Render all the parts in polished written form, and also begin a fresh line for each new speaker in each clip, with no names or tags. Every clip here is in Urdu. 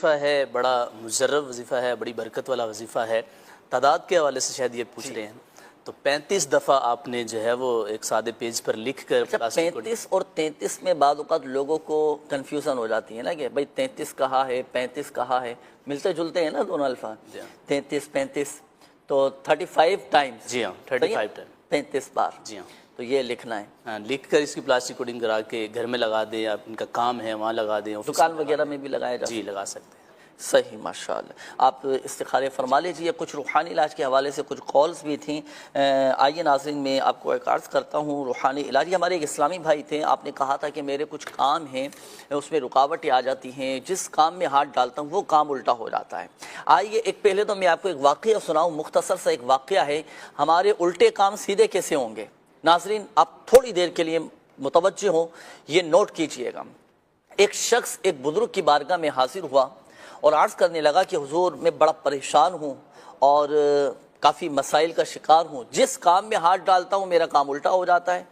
وظیفہ ہے بڑا مجرب وظیفہ ہے، بڑی برکت والا وظیفہ ہے۔ تعداد کے حوالے سے شاید یہ پوچھ رہے ہیں، تو 35 دفعہ آپ نے جو ہے وہ ایک سادے پیج پر لکھ کر
35 اور 33 میں بعض اوقات لوگوں کو کنفیوژن ہو جاتی ہے نا کہ بھائی 33 کہا ہے 35 کہا ہے، ملتے جلتے ہیں نا دونوں الفاظ، 33 35 تو 35 ٹائمز،
جی ہاں 35 ٹائم
35 بار،
جی ہاں
تو یہ لکھنا ہے۔
ہاں، لکھ کر اس کی پلاسٹک کوڈنگ کرا کے گھر میں لگا دیں، آپ ان کا کام ہے وہاں لگا دیں،
دکان وغیرہ میں بھی لگایا جا
جی لگا سکتے ہیں۔
صحیح، ماشاءاللہ۔ آپ استخارے فرما لیجیے۔ کچھ روحانی علاج کے حوالے سے کچھ کالز بھی تھیں، آئیے ناظرین میں آپ کو ایک عرض کرتا ہوں۔ روحانی علاج ہمارے ایک اسلامی بھائی تھے، آپ نے کہا تھا کہ میرے کچھ کام ہیں اس میں رکاوٹیں آ جاتی ہیں، جس کام میں ہاتھ ڈالتا ہوں وہ کام الٹا ہو جاتا ہے۔ آئیے ایک پہلے تو میں آپ کو ایک واقعہ سناؤں، مختصر سا ایک واقعہ ہے، ہمارے الٹے کام سیدھے کیسے ہوں گے۔ ناظرین آپ تھوڑی دیر کے لیے متوجہ ہوں، یہ نوٹ کیجئے گا۔ ایک شخص ایک بزرگ کی بارگاہ میں حاضر ہوا اور عرض کرنے لگا کہ حضور میں بڑا پریشان ہوں اور کافی مسائل کا شکار ہوں، جس کام میں ہاتھ ڈالتا ہوں میرا کام الٹا ہو جاتا ہے،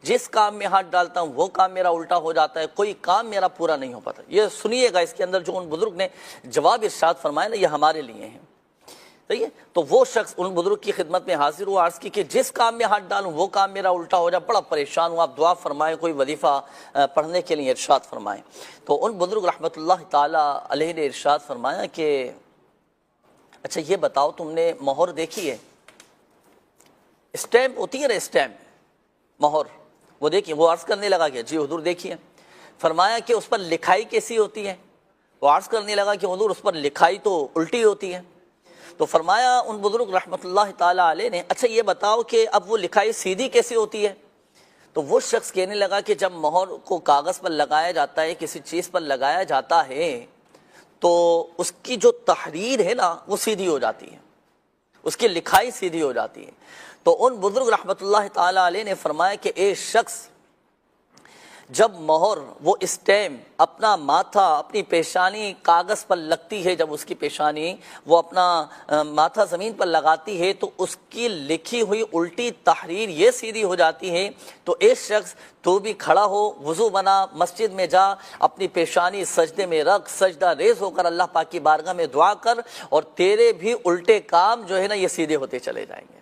جس کام میں ہاتھ ڈالتا ہوں وہ کام میرا الٹا ہو جاتا ہے، کوئی کام میرا پورا نہیں ہو پاتا۔ یہ سنیے گا، اس کے اندر جو ان بزرگ نے جواب ارشاد فرمایا نا، یہ ہمارے لیے ہیں، صحیح ہے۔ تو وہ شخص ان بزرگ کی خدمت میں حاضر ہوا، عرض کی کہ جس کام میں ہاتھ ڈالوں وہ کام میرا الٹا ہو جائے، بڑا پریشان ہوں، آپ دعا فرمائیں، کوئی وظیفہ پڑھنے کے لیے ارشاد فرمائیں۔ تو ان بزرگ رحمۃ اللہ تعالی علیہ نے ارشاد فرمایا کہ اچھا یہ بتاؤ، تم نے مہر دیکھی ہے؟ اسٹیمپ ہوتی ہے نا، اسٹیمپ مہر، وہ دیکھیے۔ وہ عرض کرنے لگا کہ جی حضور دیکھیے۔ فرمایا کہ اس پر لکھائی کیسی ہوتی ہے؟ وہ عرض کرنے لگا کہ حضور اس پر لکھائی تو الٹی ہوتی ہے۔ تو فرمایا ان بزرگ رحمۃ اللہ تعالی علیہ نے اچھا یہ بتاؤ کہ اب وہ لکھائی سیدھی کیسی ہوتی ہے؟ تو وہ شخص کہنے لگا کہ جب مہر کو کاغذ پر لگایا جاتا ہے، کسی چیز پر لگایا جاتا ہے، تو اس کی جو تحریر ہے نا وہ سیدھی ہو جاتی ہے، اس کی لکھائی سیدھی ہو جاتی ہے۔ تو ان بزرگ رحمۃ اللہ تعالی علیہ نے فرمایا کہ ایک شخص جب مہر وہ اسٹیمپ اپنا ماتھا اپنی پیشانی کاغذ پر لگتی ہے، جب اس کی پیشانی وہ اپنا ماتھا زمین پر لگاتی ہے تو اس کی لکھی ہوئی الٹی تحریر یہ سیدھی ہو جاتی ہے۔ تو ایک شخص تو بھی کھڑا ہو، وضو بنا، مسجد میں جا، اپنی پیشانی سجدے میں رکھ، سجدہ ریز ہو کر اللہ پاک کی بارگاہ میں دعا کر، اور تیرے بھی الٹے کام جو ہے نا یہ سیدھے ہوتے چلے جائیں گے،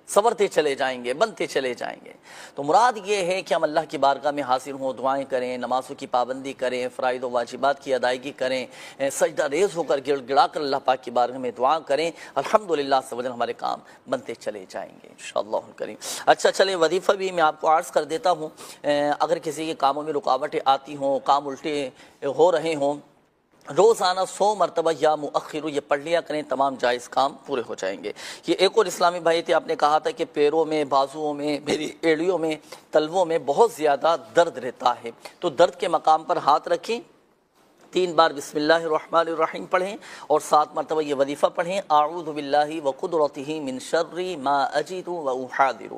سنورتے چلے جائیں گے، بنتے چلے جائیں گے۔ تو مراد یہ ہے کہ ہم اللہ کی بارگاہ میں حاضر ہوں، دعائیں کریں، نمازوں کی پابندی کریں، فرائض و واجبات کی ادائیگی کریں، سجدہ ریز ہو کر گڑ گڑا کر اللہ پاک کی بارگاہ میں دعا کریں، الحمدللہ سبحان ہمارے کام بنتے چلے جائیں گے انشاءاللہ الکریم۔ اچھا چلیں، وظیفہ بھی میں آپ کو عرض کر دیتا ہوں۔ اگر کسی کے کاموں میں رکاوٹیں آتی ہوں، کام الٹے ہو رہے ہوں، روزانہ 100 مرتبہ یا مؤخر یہ پڑھ لیا کریں، تمام جائز کام پورے ہو جائیں گے۔ یہ ایک اور اسلامی بھائی تھے، آپ نے کہا تھا کہ پیروں میں، بازوؤں میں، میری ایڑیوں میں، تلووں میں بہت زیادہ درد رہتا ہے، تو درد کے مقام پر ہاتھ رکھیں، 3 بار بسم اللہ الرحمن الرحیم پڑھیں، اور 7 مرتبہ یہ وظیفہ پڑھیں، اعوذ باللہ وقدرتہ من شر ما اجد واحاذر۔